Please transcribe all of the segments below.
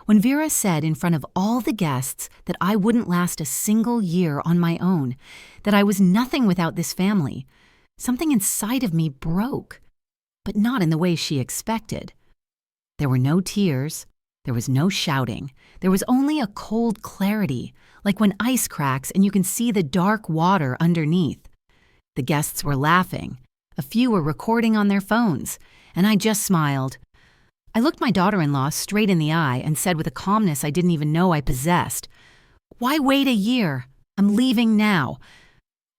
When Vera said in front of all the guests that I wouldn't last a single year on my own, that I was nothing without this family, something inside of me broke, but not in the way she expected. There were no tears, there was no shouting, there was only a cold clarity, like when ice cracks and you can see the dark water underneath. The guests were laughing, a few were recording on their phones, and I just smiled. I looked my daughter-in-law straight in the eye and said with a calmness I didn't even know I possessed, "Why wait a year? I'm leaving now."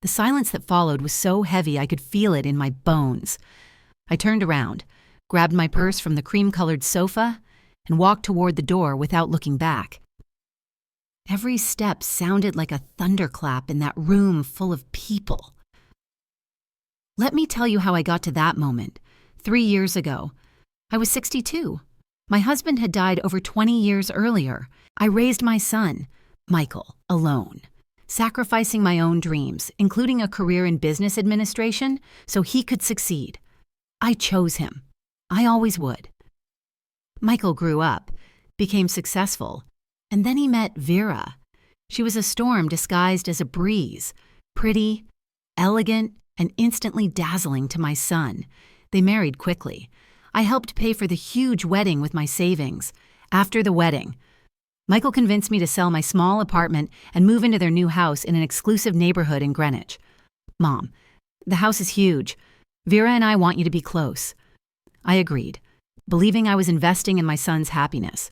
The silence that followed was so heavy I could feel it in my bones. I turned around, grabbed my purse from the cream-colored sofa, and walked toward the door without looking back. Every step sounded like a thunderclap in that room full of people. Let me tell you how I got to that moment. 3 years ago. I was 62. My husband had died over 20 years earlier. I raised my son, Michael, alone, sacrificing my own dreams, including a career in business administration, so he could succeed. I chose him. I always would. Michael grew up, became successful, and then he met Vera. She was a storm disguised as a breeze, pretty, elegant, and instantly dazzling to my son. They married quickly. I helped pay for the huge wedding with my savings. After the wedding, Michael convinced me to sell my small apartment and move into their new house in an exclusive neighborhood in Greenwich. "Mom, the house is huge. Vera and I want you to be close." I agreed, believing I was investing in my son's happiness.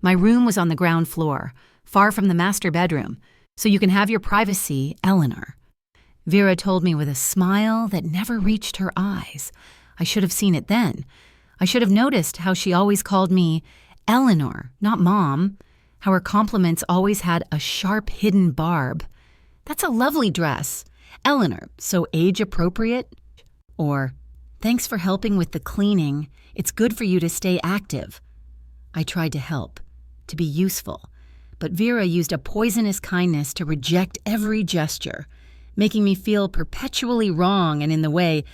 My room was on the ground floor, far from the master bedroom, so you can have your privacy, Eleanor. Vera told me with a smile that never reached her eyes. I should have seen it then. I should have noticed how she always called me Eleanor, not Mom, how her compliments always had a sharp hidden barb. "That's a lovely dress. Eleanor, so age-appropriate?" Or, "Thanks for helping with the cleaning. It's good for you to stay active." I tried to help, to be useful, but Vera used a poisonous kindness to reject every gesture, making me feel perpetually wrong and in the way.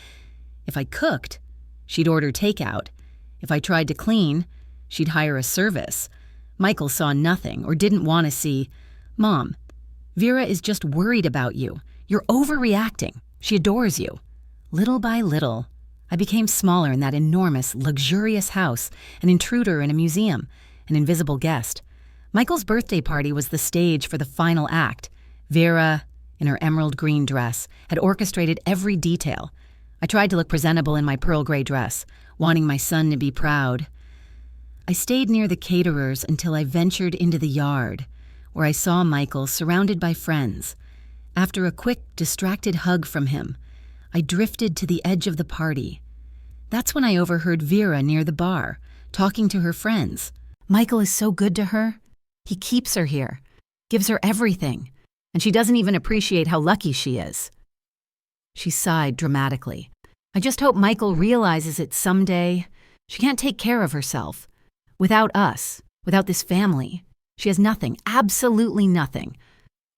If I cooked, she'd order takeout. If I tried to clean, she'd hire a service. Michael saw nothing or didn't want to see. "Mom, Vera is just worried about you. You're overreacting. She adores you." Little by little, I became smaller in that enormous, luxurious house, an intruder in a museum, an invisible guest. Michael's birthday party was the stage for the final act. Vera, in her emerald green dress, had orchestrated every detail. I tried to look presentable in my pearl gray dress, wanting my son to be proud. I stayed near the caterers until I ventured into the yard, where I saw Michael surrounded by friends. After a quick, distracted hug from him, I drifted to the edge of the party. That's when I overheard Vera near the bar, talking to her friends. "Michael is so good to her. He keeps her here, gives her everything, and she doesn't even appreciate how lucky she is." She sighed dramatically. "I just hope Michael realizes it someday. She can't take care of herself. Without us, without this family, she has nothing, absolutely nothing."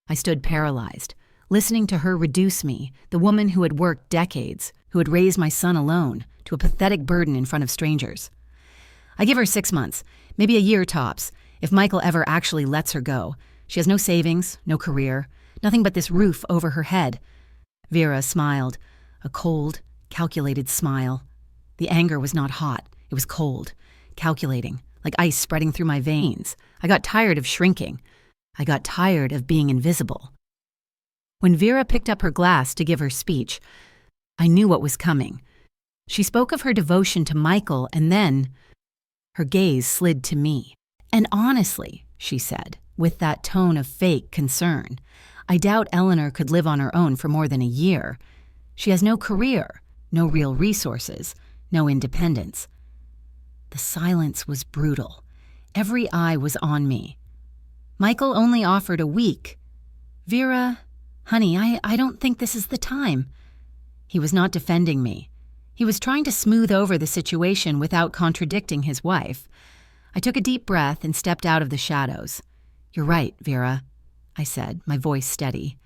I stood paralyzed, listening to her reduce me, the woman who had worked decades, who had raised my son alone, to a pathetic burden in front of strangers. I give her 6 months, maybe a year tops, if Michael ever actually lets her go. She has no savings, no career, nothing but this roof over her head. Vera smiled, a cold, calculated smile. The anger was not hot, it was cold, calculating, like ice spreading through my veins. I got tired of shrinking. I got tired of being invisible. When Vera picked up her glass to give her speech, I knew what was coming. She spoke of her devotion to Michael, and then her gaze slid to me. "And honestly," she said, with that tone of fake concern, "I doubt Eleanor could live on her own for more than a year. She has no career, no real resources, no independence." The silence was brutal. Every eye was on me. Michael only offered a week. "Vera, honey, I don't think this is the time." He was not defending me. He was trying to smooth over the situation without contradicting his wife. I took a deep breath and stepped out of the shadows. "You're right, Vera," I said, my voice steady.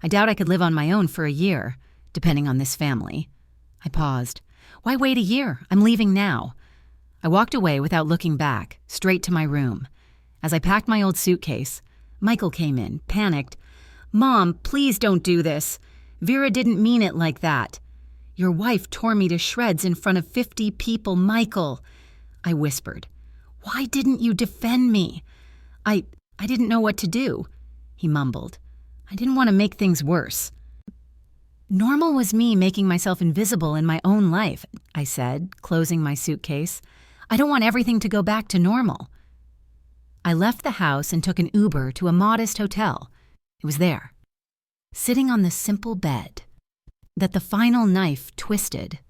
"I doubt I could live on my own for a year, depending on this family." I paused. "Why wait a year? I'm leaving now." I walked away without looking back, straight to my room. As I packed my old suitcase, Michael came in, panicked. "Mom, please don't do this. Vera didn't mean it like that. Your wife tore me to shreds in front of 50 people, Michael," I whispered. "Why didn't you defend me?" I didn't know what to do," he mumbled. "I didn't want to make things worse." "Normal was me making myself invisible in my own life," I said, closing my suitcase. "I don't want everything to go back to normal." I left the house and took an Uber to a modest hotel. It was there, sitting on the simple bed, that the final knife twisted.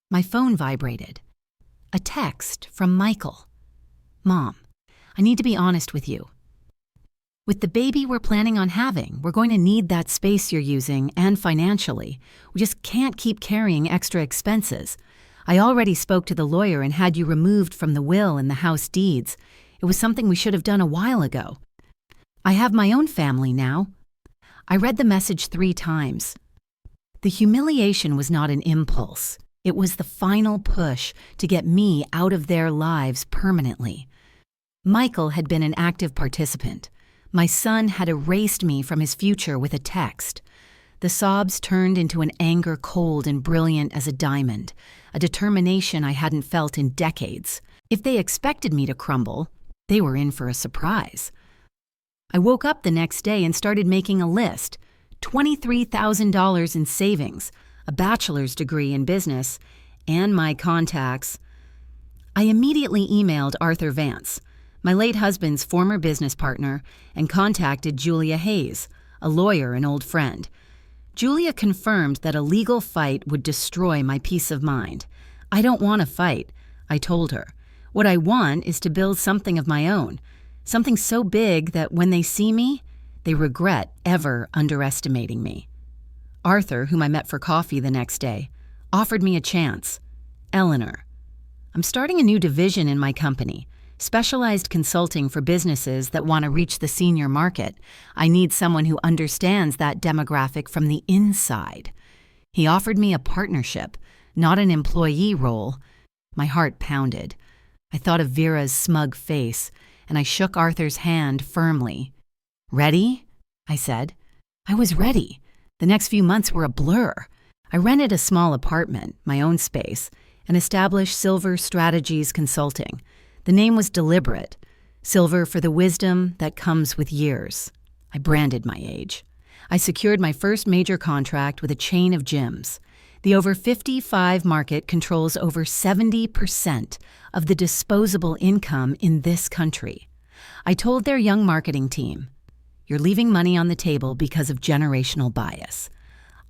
My phone vibrated. A text from Michael. "Mom, I need to be honest with you. With the baby we're planning on having, we're going to need that space you're using, and financially. We just can't keep carrying extra expenses. I already spoke to the lawyer and had you removed from the will and the house deeds. It was something we should have done a while ago. I have my own family now." I read the message 3 times. The humiliation was not an impulse. It was the final push to get me out of their lives permanently. Michael had been an active participant. My son had erased me from his future with a text. The sobs turned into an anger cold and brilliant as a diamond, a determination I hadn't felt in decades. If they expected me to crumble, they were in for a surprise. I woke up the next day and started making a list. $23,000 in savings, a bachelor's degree in business, and my contacts. I immediately emailed Arthur Vance, my late husband's former business partner, and contacted Julia Hayes, a lawyer and old friend. Julia confirmed that a legal fight would destroy my peace of mind. "I don't want to fight," I told her. "What I want is to build something of my own, something so big that when they see me, they regret ever underestimating me." Arthur, whom I met for coffee the next day, offered me a chance. "Eleanor, I'm starting a new division in my company, specialized consulting for businesses that want to reach the senior market. I need someone who understands that demographic from the inside." He offered me a partnership, not an employee role. My heart pounded. I thought of Vera's smug face, and I shook Arthur's hand firmly. "Ready?" I said. I was ready. The next few months were a blur. I rented a small apartment, my own space, and established Silver Strategies Consulting. The name was deliberate. Silver for the wisdom that comes with years. I branded my age. I secured my first major contract with a chain of gyms. The over 55 market controls over 70% of the disposable income in this country. I told their young marketing team, "You're leaving money on the table because of generational bias."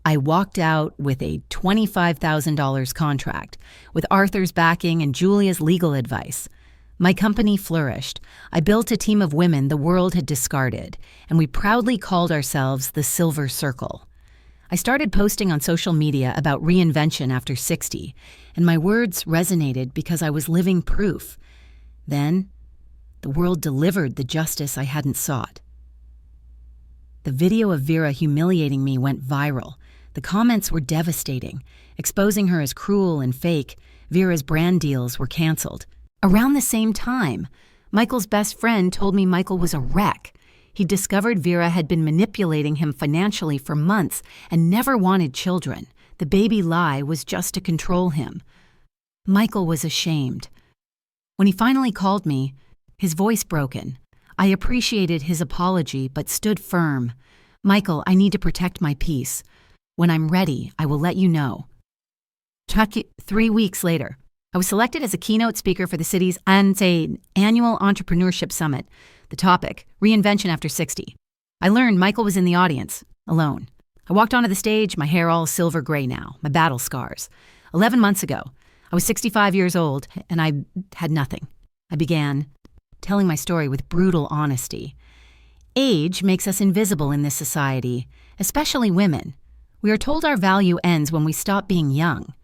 I walked out with a $25,000 contract, with Arthur's backing and Julia's legal advice. My company flourished. I built a team of women the world had discarded, and we proudly called ourselves the Silver Circle. I started posting on social media about reinvention after 60, and my words resonated because I was living proof. Then, the world delivered the justice I hadn't sought. The video of Vera humiliating me went viral. The comments were devastating, exposing her as cruel and fake. Vera's brand deals were canceled. Around the same time, Michael's best friend told me Michael was a wreck. He discovered Vera had been manipulating him financially for months and never wanted children. The baby lie was just to control him. Michael was ashamed. When he finally called me, his voice broken, I appreciated his apology but stood firm. "Michael, I need to protect my peace. When I'm ready, I will let you know." 3 weeks later, I was selected as a keynote speaker for the city's annual entrepreneurship summit. The topic, reinvention after 60. I learned Michael was in the audience, alone. I walked onto the stage, my hair all silver gray now, my battle scars. 11 months ago, I was 65 years old, and I had nothing. I began telling my story with brutal honesty. Age makes us invisible in this society, especially women. We are told our value ends when we stop being young.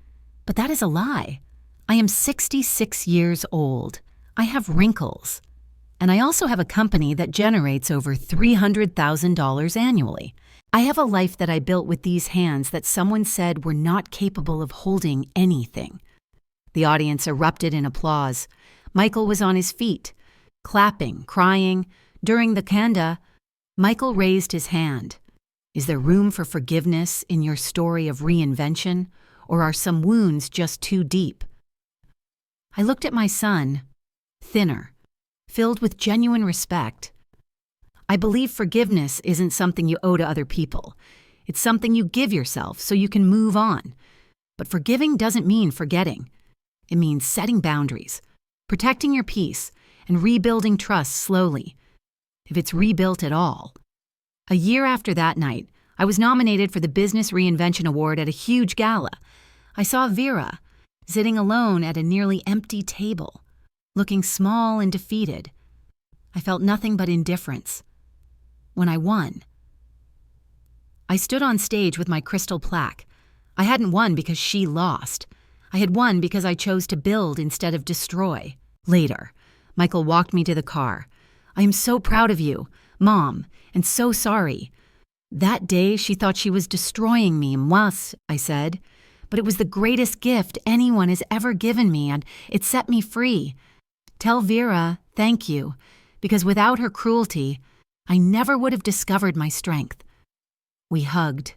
But that is a lie. I am 66 years old. I have wrinkles. And I also have a company that generates over $300,000 annually. I have a life that I built with these hands that someone said were not capable of holding anything. The audience erupted in applause. Michael was on his feet, clapping, crying. During the kanda, Michael raised his hand. Is there room for forgiveness in your story of reinvention, or are some wounds just too deep? I looked at my son, thinner, filled with genuine respect. I believe forgiveness isn't something you owe to other people. It's something you give yourself so you can move on. But forgiving doesn't mean forgetting. It means setting boundaries, protecting your peace, and rebuilding trust slowly, if it's rebuilt at all. A year after that night, I was nominated for the Business Reinvention Award at a huge gala. I saw Vera, sitting alone at a nearly empty table, looking small and defeated. I felt nothing but indifference. When I won, I stood on stage with my crystal plaque. I hadn't won because she lost. I had won because I chose to build instead of destroy. Later, Michael walked me to the car. I am so proud of you, Mom, and so sorry. That day, she thought she was destroying me, moi, I said. But it was the greatest gift anyone has ever given me, and it set me free. Tell Vera, thank you, because without her cruelty, I never would have discovered my strength. We hugged,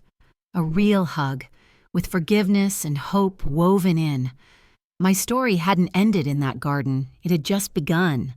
a real hug, with forgiveness and hope woven in. My story hadn't ended in that garden, it had just begun.